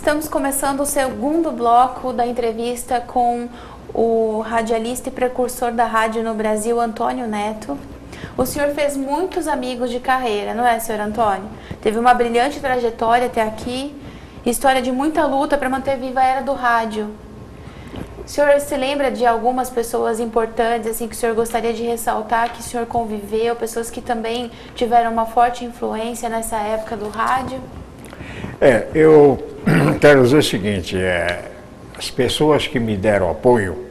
Estamos começando o segundo bloco da entrevista com o radialista e precursor da rádio no Brasil, Antônio Neto. O senhor fez muitos amigos de carreira, não é, senhor Antônio? Teve uma brilhante trajetória até aqui, história de muita luta para manter viva a era do rádio. O senhor se lembra de algumas pessoas importantes assim, que o senhor gostaria de ressaltar, que o senhor conviveu, pessoas que também tiveram uma forte influência nessa época do rádio? Eu quero dizer o seguinte, as pessoas que me deram apoio,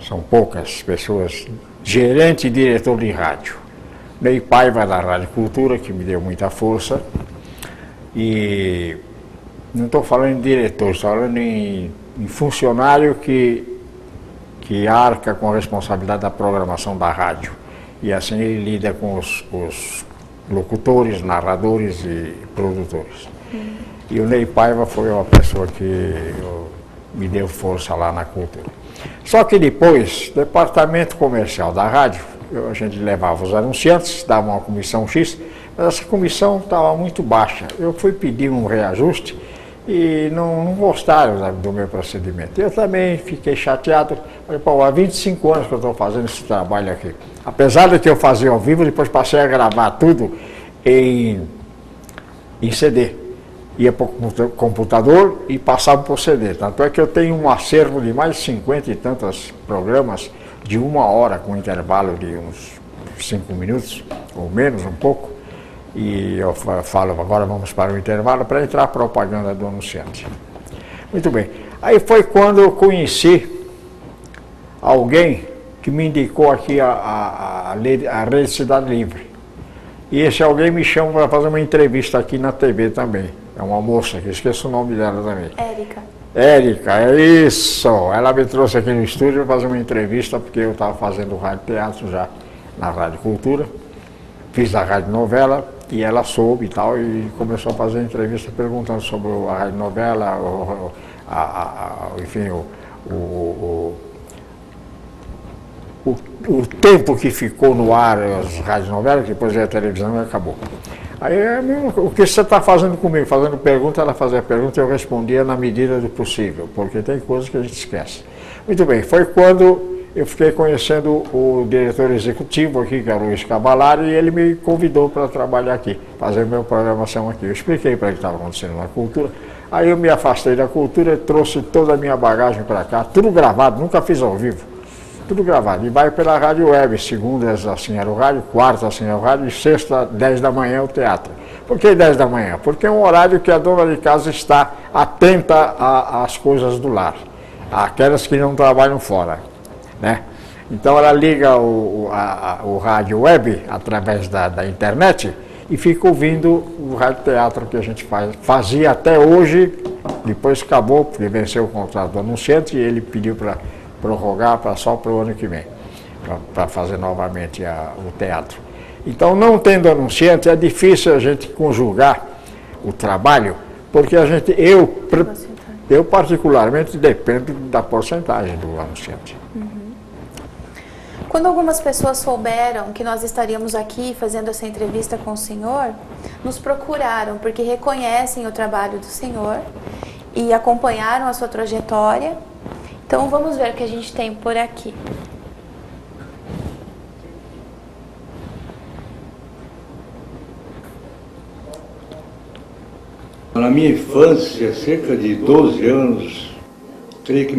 são poucas pessoas, gerente e diretor de rádio. Ney Paiva da Rádio Cultura, que me deu muita força, e não estou falando em diretor, estou falando em funcionário que arca com a responsabilidade da programação da rádio. E assim ele lida com os locutores, narradores e produtores. E o Ney Paiva foi uma pessoa que me deu força lá na cultura. Só que depois, departamento comercial da rádio, a gente levava os anunciantes, dava uma comissão X, mas essa comissão estava muito baixa. Eu fui pedir um reajuste e não gostaram do meu procedimento. Eu também fiquei chateado. Falei, pô, há 25 anos que eu estou fazendo esse trabalho aqui. Apesar de que eu fazia ao vivo, depois passei a gravar tudo em CD. Ia para o computador e passava para o CD. Tanto é que eu tenho um acervo de mais de 50 e tantos programas de 1 hora, com intervalo de uns 5 minutos, ou menos um pouco. E eu falo, agora vamos para o intervalo para entrar a propaganda do anunciante. Muito bem. Aí foi quando eu conheci alguém que me indicou aqui a Rede Cidade Livre. E esse alguém me chama para fazer uma entrevista aqui na TV também. É uma moça, que esqueço o nome dela também. Érica, é isso. Ela me trouxe aqui no estúdio para fazer uma entrevista, porque eu estava fazendo rádio teatro já na Rádio Cultura. Fiz a rádio novela e ela soube e tal, e começou a fazer entrevista perguntando sobre a rádio novela, enfim, o tempo que ficou no ar as rádios novelas, que depois veio a televisão e acabou. Aí o que você está fazendo comigo? Fazendo pergunta, ela fazia pergunta e eu respondia na medida do possível, porque tem coisas que a gente esquece. Muito bem, foi quando eu fiquei conhecendo o diretor executivo aqui, que era o Luiz Cavalari, e ele me convidou para trabalhar aqui, fazer minha programação aqui. Eu expliquei para ele o que estava acontecendo na cultura. Aí eu me afastei da cultura e trouxe toda a minha bagagem para cá, tudo gravado, nunca fiz ao vivo. Tudo gravado. E vai pela rádio web, segundas assim era o rádio, quarta assim era o rádio, e sexta, 10 da manhã, o teatro. Por que 10 da manhã? Porque é um horário que a dona de casa está atenta às coisas do lar, aquelas que não trabalham fora, né? Então ela liga o rádio web através da internet e fica ouvindo o rádio teatro que a gente fazia até hoje, depois acabou, porque venceu o contrato do anunciante e ele pediu para prorrogar só para o ano que vem, para fazer novamente o teatro. Então, não tendo anunciante, é difícil a gente conjugar o trabalho, porque eu particularmente dependo da porcentagem do anunciante. Quando algumas pessoas souberam que nós estaríamos aqui fazendo essa entrevista com o senhor, nos procuraram, porque reconhecem o trabalho do senhor e acompanharam a sua trajetória. Então vamos ver o que a gente tem por aqui. Na minha infância, cerca de 12 anos, creio que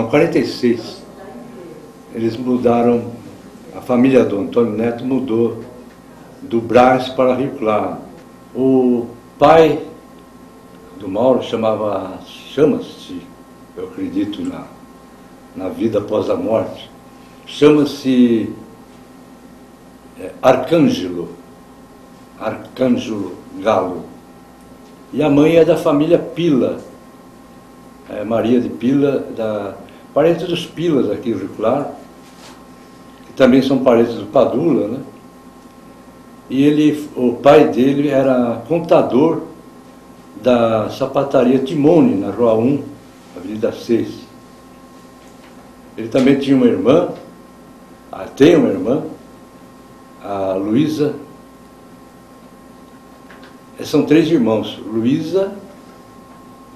46, eles mudaram, a família do Antônio Neto mudou do Brás para Rio Claro. O pai do Mauro chama-se, eu acredito na vida após a morte, chama-se Arcângelo Galo. E a mãe é da família Pila, Maria de Pila, parente dos Pilas aqui em Rio Claro, que também são parentes do Padula, né? E o pai dele era contador da sapataria Timone, na Rua 1, Avenida 6. Ele também tinha uma irmã, tem uma irmã, a Luísa São 3 irmãos, Luísa,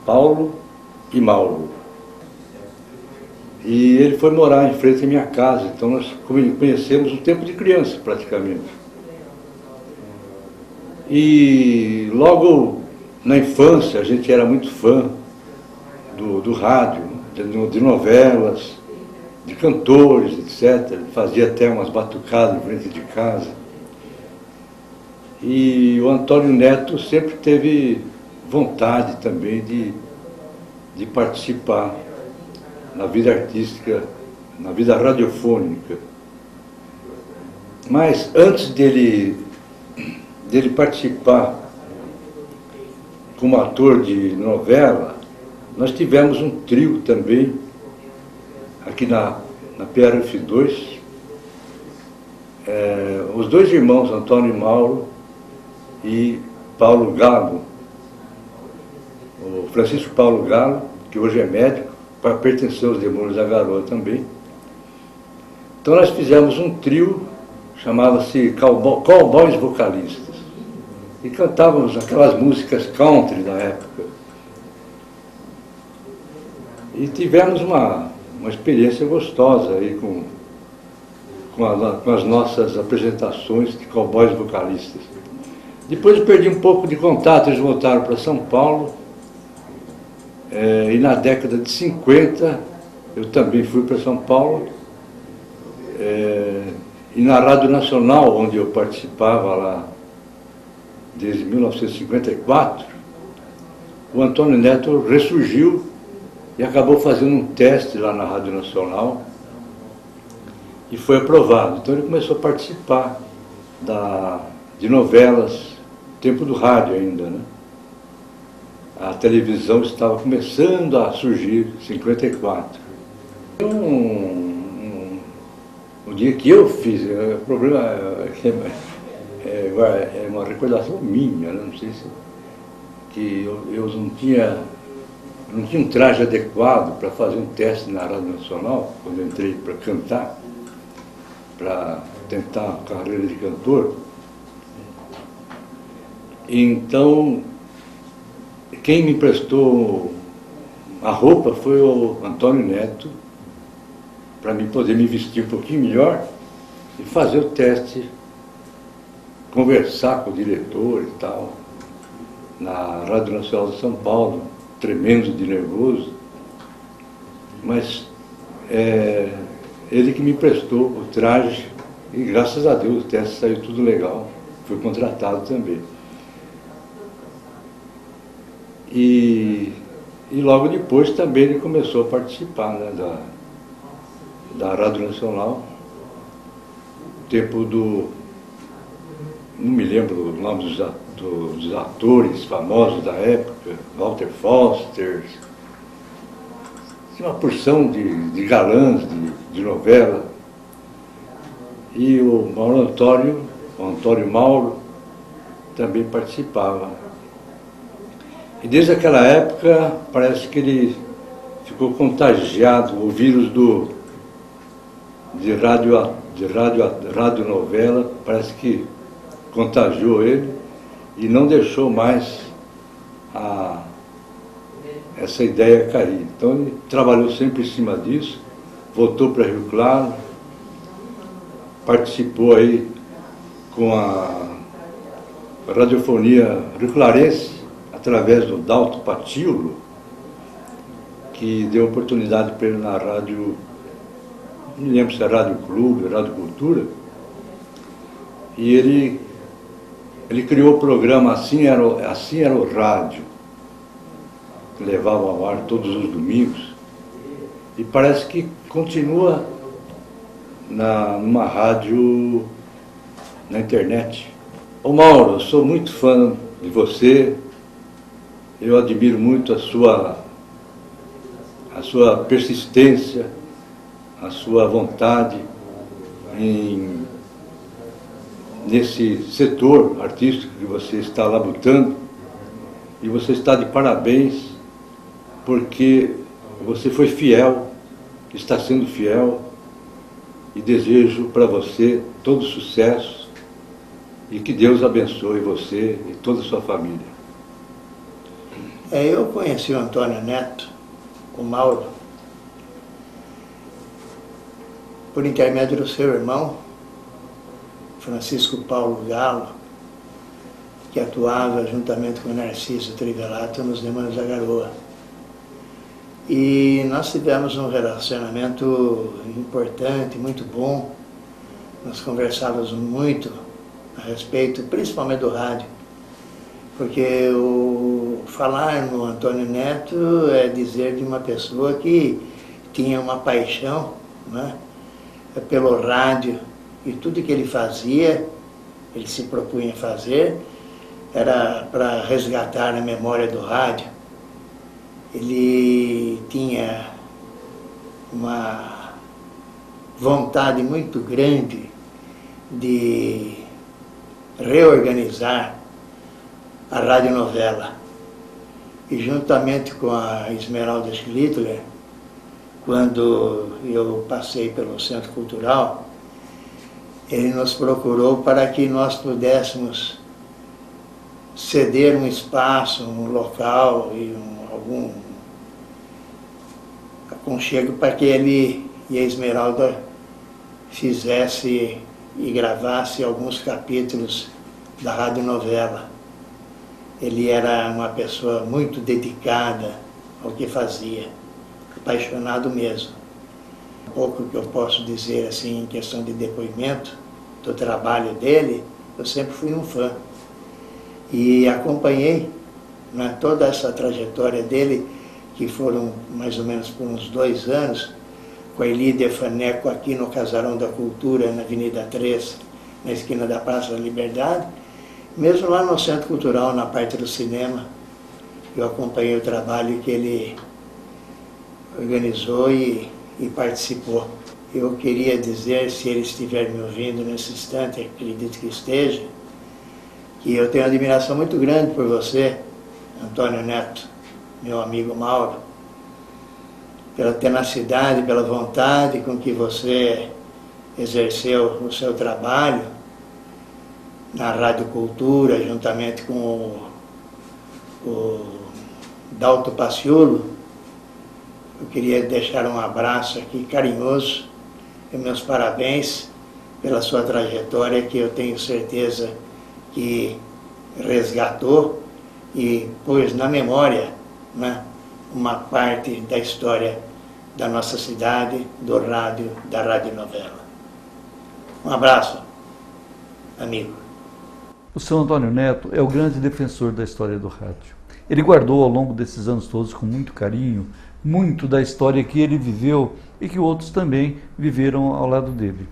Paulo e Mauro. E ele foi morar em frente à minha casa, então nós conhecemos o tempo de criança, praticamente. E logo na infância a gente era muito fã do rádio, de novelas, de cantores, etc. Ele fazia até umas batucadas em frente de casa. E o Antônio Neto sempre teve vontade também de participar na vida artística, na vida radiofônica. Mas antes dele participar como ator de novela, nós tivemos um trio também, aqui na PRF2, os 2 irmãos, Antônio e Mauro, e Paulo Galo, o Francisco Paulo Galo, que hoje é médico, pertenceu aos Demônios da Garoa também. Então nós fizemos um trio, chamava-se Cowboys Vocalistas, e cantávamos aquelas músicas country da época. E tivemos uma experiência gostosa aí com as nossas apresentações de Cowboys Vocalistas. Depois eu perdi um pouco de contato, eles voltaram para São Paulo, e na década de 50 eu também fui para São Paulo, e na Rádio Nacional, onde eu participava lá desde 1954, o Antônio Neto ressurgiu e acabou fazendo um teste lá na Rádio Nacional e foi aprovado. Então ele começou a participar de novelas, tempo do rádio ainda, né? A televisão estava começando a surgir, em 54. O dia que eu fiz, o problema é uma recordação minha, né? Não sei se... que eu não tinha um traje adequado para fazer um teste na Rádio Nacional, quando eu entrei para cantar, para tentar a carreira de cantor. Então, quem me emprestou a roupa foi o Antônio Neto, para mim poder me vestir um pouquinho melhor e fazer o teste, conversar com o diretor e tal, na Rádio Nacional de São Paulo, tremendo de nervoso, mas ele que me emprestou o traje e graças a Deus o teste saiu tudo legal, fui contratado também. E logo depois também ele começou a participar, né, da Rádio Nacional, tempo não me lembro o nome dos atores famosos da época, Walter Foster, tinha uma porção de galãs de novela, e o Antônio Mauro, também participava. E desde aquela época, parece que ele ficou contagiado, o vírus de radionovela, parece que contagiou ele e não deixou mais essa ideia cair. Então ele trabalhou sempre em cima disso, voltou para Rio Claro, participou aí com a radiofonia rio-clarense, através do Dalto Patíolo, que deu oportunidade para ele na rádio, não me lembro se é Rádio Clube, Rádio Cultura, e ele criou o programa Assim Era o Rádio, que levava ao ar todos os domingos, e parece que continua numa rádio na internet. Ô Mauro, eu sou muito fã de você, eu admiro muito a sua persistência, a sua vontade nesse setor artístico que você está labutando, e você está de parabéns porque você foi fiel, está sendo fiel, e desejo para você todo sucesso E que Deus abençoe você e toda a sua família. Eu conheci o Antônio Neto, o Mauro, por intermédio do seu irmão, Francisco Paulo Galo, que atuava juntamente com o Narciso Trivelato nos Demônios da Garoa. E nós tivemos um relacionamento importante, muito bom. Nós conversávamos muito a respeito, principalmente do rádio, porque falar no Antônio Neto é dizer de uma pessoa que tinha uma paixão, né, pelo rádio, e tudo que ele fazia, ele se propunha a fazer, era para resgatar a memória do rádio. Ele tinha uma vontade muito grande de reorganizar a radionovela. E juntamente com a Esmeralda Schlittler, quando eu passei pelo Centro Cultural, ele nos procurou para que nós pudéssemos ceder um espaço, um local e algum aconchego para que ele e a Esmeralda fizesse e gravasse alguns capítulos da radionovela. Ele era uma pessoa muito dedicada ao que fazia, apaixonado mesmo. Um pouco que eu posso dizer assim em questão de depoimento do trabalho dele, eu sempre fui um fã. E acompanhei, né, toda essa trajetória dele, que foram mais ou menos por uns 2 anos, com a Elídia Faneco aqui no Casarão da Cultura, na Avenida 3, na esquina da Praça da Liberdade. Mesmo lá no Centro Cultural, na parte do cinema, eu acompanhei o trabalho que ele organizou e participou. Eu queria dizer, se ele estiver me ouvindo nesse instante, acredito que esteja, que eu tenho uma admiração muito grande por você, Antônio Neto, meu amigo Mauro, pela tenacidade, pela vontade com que você exerceu o seu trabalho na Rádio Cultura, juntamente com o Dalto Paciolo. Eu queria deixar um abraço aqui carinhoso e meus parabéns pela sua trajetória, que eu tenho certeza que resgatou e pôs na memória, né, uma parte da história da nossa cidade, do rádio, da radionovela. Um abraço, amigo. O seu Antônio Neto é o grande defensor da história do rádio. Ele guardou ao longo desses anos todos, com muito carinho, muito da história que ele viveu e que outros também viveram ao lado dele.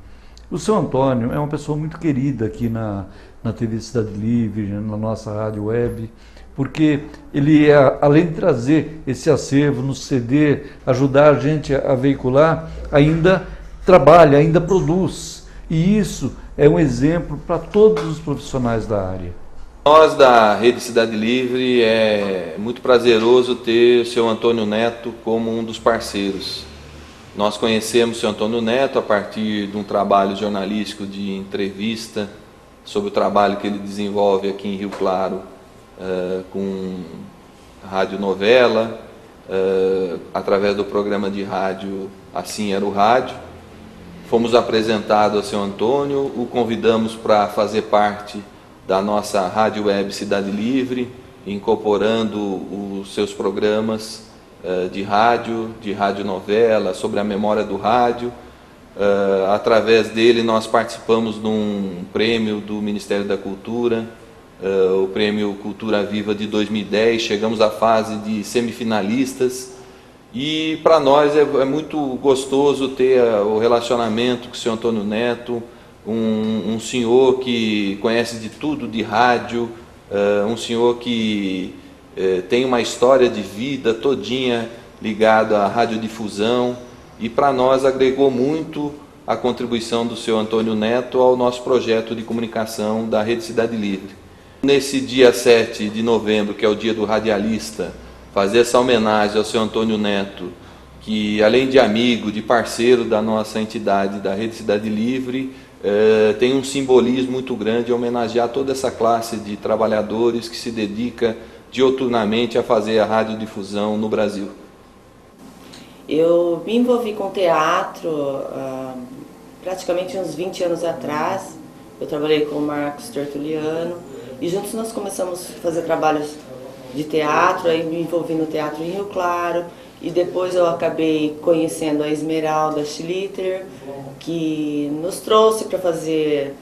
O seu Antônio é uma pessoa muito querida aqui na TV Cidade Livre, na nossa rádio web, porque ele, além de trazer esse acervo, nos ceder, ajudar a gente a veicular, ainda trabalha, ainda produz. E isso é um exemplo para todos os profissionais da área. Nós da Rede Cidade Livre é muito prazeroso ter o seu Antônio Neto como um dos parceiros. Nós conhecemos o seu Antônio Neto a partir de um trabalho jornalístico de entrevista sobre o trabalho que ele desenvolve aqui em Rio Claro, com radionovela, através do programa de rádio Assim Era o Rádio. Fomos apresentados ao seu Antônio, o convidamos para fazer parte da nossa rádio web Cidade Livre, incorporando os seus programas de radionovela, sobre a memória do rádio. Através dele nós participamos de um prêmio do Ministério da Cultura, o Prêmio Cultura Viva de 2010, chegamos à fase de semifinalistas. E para nós é muito gostoso ter o relacionamento com o senhor Antônio Neto, um senhor que conhece de tudo de rádio, um senhor que tem uma história de vida todinha ligada à radiodifusão, e para nós agregou muito a contribuição do senhor Antônio Neto ao nosso projeto de comunicação da Rede Cidade Livre. Nesse dia 7 de novembro, que é o dia do radialista, fazer essa homenagem ao senhor Antônio Neto, que além de amigo, de parceiro da nossa entidade, da Rede Cidade Livre, tem um simbolismo muito grande em homenagear toda essa classe de trabalhadores que se dedica dioturnamente a fazer a radiodifusão no Brasil. Eu me envolvi com teatro praticamente uns 20 anos atrás. Eu trabalhei com o Marcos Tertuliano e juntos nós começamos a fazer trabalhos de teatro, aí me envolvi no teatro em Rio Claro, e depois eu acabei conhecendo a Esmeralda Schlitter, que nos trouxe para fazer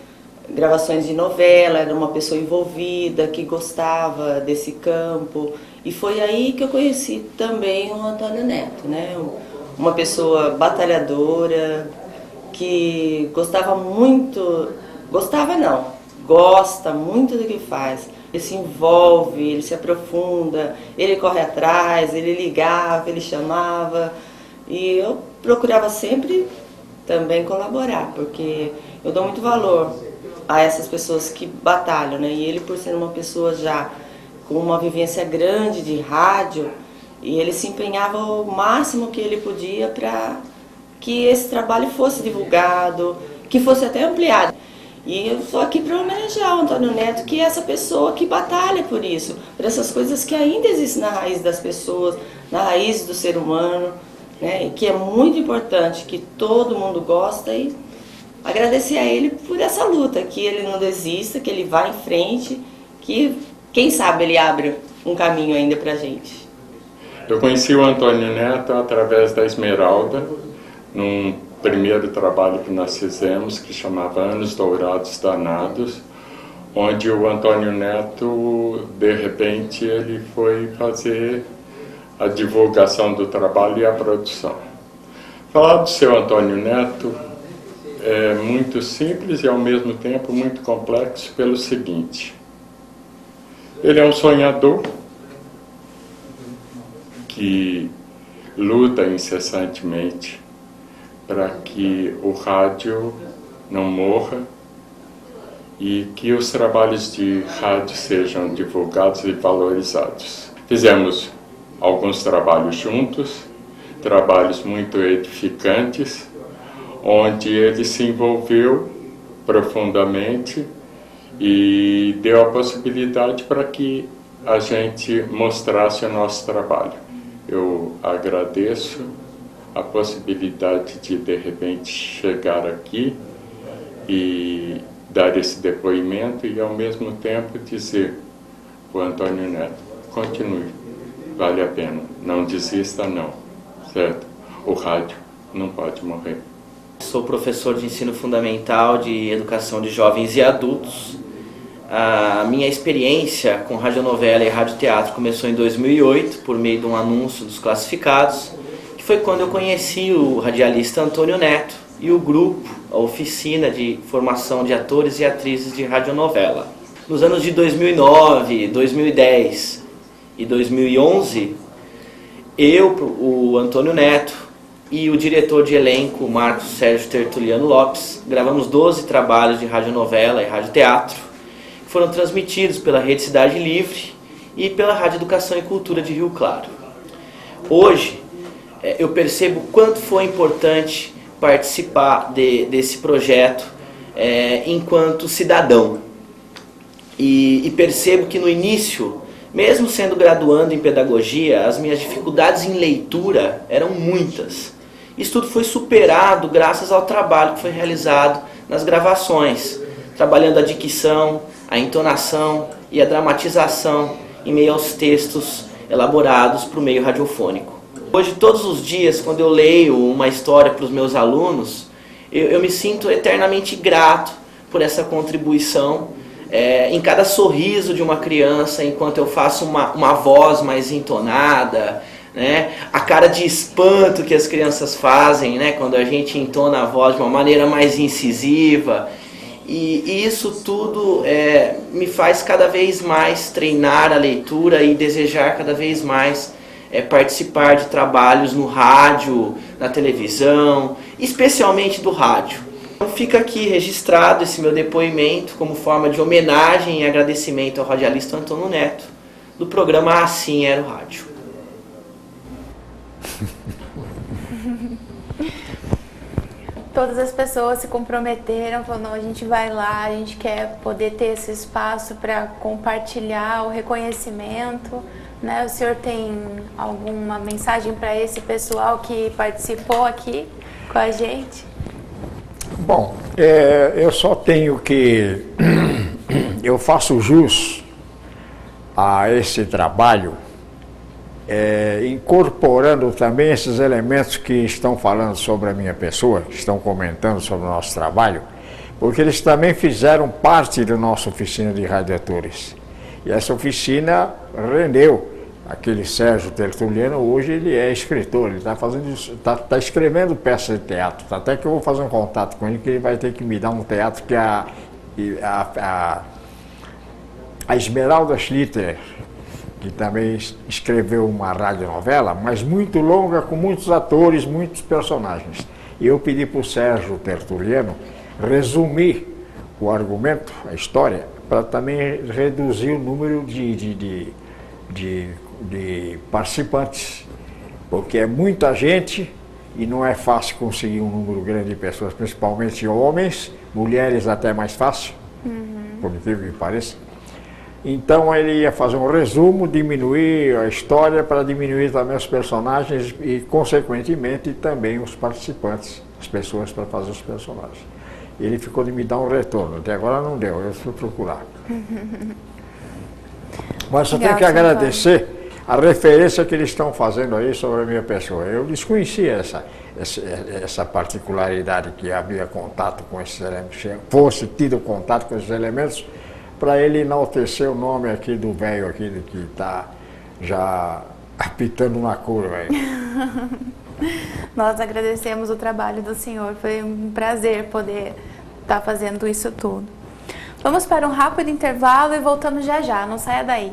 gravações de novela, era uma pessoa envolvida, que gostava desse campo, e foi aí que eu conheci também o Antônio Neto, né? Uma pessoa batalhadora, que gosta muito do que faz. Ele se envolve, ele se aprofunda, ele corre atrás, ele ligava, ele chamava. E eu procurava sempre também colaborar, porque eu dou muito valor a essas pessoas que batalham, né? E ele, por ser uma pessoa já com uma vivência grande de rádio, e ele se empenhava o máximo que ele podia para que esse trabalho fosse divulgado, que fosse até ampliado. E eu estou aqui para homenagear o Antônio Neto, que é essa pessoa que batalha por isso, por essas coisas que ainda existem na raiz das pessoas, na raiz do ser humano, né? E que é muito importante, que todo mundo gosta, e agradecer a ele por essa luta, que ele não desista, que ele vá em frente, que quem sabe ele abre um caminho ainda para a gente. Eu conheci o Antônio Neto através da Esmeralda, num primeiro trabalho que nós fizemos, que chamava Anos Dourados Danados, onde o Antônio Neto, de repente, ele foi fazer a divulgação do trabalho e a produção. Falar do seu Antônio Neto é muito simples e, ao mesmo tempo, muito complexo pelo seguinte: ele é um sonhador que luta incessantemente para que o rádio não morra e que os trabalhos de rádio sejam divulgados e valorizados. Fizemos alguns trabalhos juntos, trabalhos muito edificantes, onde ele se envolveu profundamente e deu a possibilidade para que a gente mostrasse o nosso trabalho. Eu agradeço a possibilidade de repente, chegar aqui e dar esse depoimento e, ao mesmo tempo, dizer para o Antônio Neto: continue, vale a pena, não desista não, certo? O rádio não pode morrer. Sou professor de ensino fundamental de educação de jovens e adultos. A minha experiência com radionovela e radioteatro começou em 2008, por meio de um anúncio dos classificados, que foi quando eu conheci o radialista Antônio Neto e o grupo, a oficina de formação de atores e atrizes de radionovela. Nos anos de 2009, 2010 e 2011, eu, o Antônio Neto e o diretor de elenco, Marcos Sérgio Tertuliano Lopes, gravamos 12 trabalhos de radionovela e radioteatro, que foram transmitidos pela Rede Cidade Livre e pela Rádio Educação e Cultura de Rio Claro. Hoje, eu percebo quanto foi importante participar desse projeto enquanto cidadão. E percebo que no início, mesmo sendo graduando em pedagogia, as minhas dificuldades em leitura eram muitas. Isso tudo foi superado graças ao trabalho que foi realizado nas gravações, trabalhando a dicção, a entonação e a dramatização em meio aos textos elaborados para o meio radiofônico. Hoje, todos os dias, quando eu leio uma história para os meus alunos, eu me sinto eternamente grato por essa contribuição, em cada sorriso de uma criança, enquanto eu faço uma voz mais entonada, né? A cara de espanto que as crianças fazem, né? Quando a gente entona a voz de uma maneira mais incisiva. E isso tudo me faz cada vez mais treinar a leitura e desejar cada vez mais participar de trabalhos no rádio, na televisão, especialmente do rádio. Então fica aqui registrado esse meu depoimento como forma de homenagem e agradecimento ao radialista Antônio Neto, do programa Assim Era o Rádio. todas as pessoas se comprometeram, falando, não, a gente vai lá, a gente quer poder ter esse espaço para compartilhar o reconhecimento, né? O senhor tem alguma mensagem para esse pessoal que participou aqui com a gente? Bom, eu só tenho que... eu faço jus a esse trabalho, incorporando também esses elementos que estão falando sobre a minha pessoa, que estão comentando sobre o nosso trabalho, porque eles também fizeram parte da nossa oficina de radiatores. E essa oficina rendeu. Aquele Sérgio Tertuliano, hoje ele é escritor, ele está escrevendo peças de teatro. Até que eu vou fazer um contato com ele, que ele vai ter que me dar um teatro que a Esmeralda Schlitter, que também escreveu uma radionovela, mas muito longa, com muitos atores, muitos personagens. E eu pedi para o Sérgio Tertuliano resumir o argumento, a história, para também reduzir o número de participantes, porque é muita gente e não é fácil conseguir um número grande de pessoas, principalmente homens, mulheres até mais fácil, por incrível que pareça. Então ele ia fazer um resumo, diminuir a história para diminuir também os personagens e, consequentemente, também os participantes, as pessoas para fazer os personagens. Ele ficou de me dar um retorno, até agora não deu, eu fui procurar. Mas eu tenho que agradecer a referência que eles estão fazendo aí sobre a minha pessoa. Eu desconhecia essa particularidade, que havia contato com esses elementos, fosse tido contato com esses elementos, para ele enaltecer o nome aqui do velho aqui, que está já apitando na curva aí. Nós agradecemos o trabalho do senhor, foi um prazer poder estar fazendo isso tudo. Vamos para um rápido intervalo e voltamos já já, não saia daí.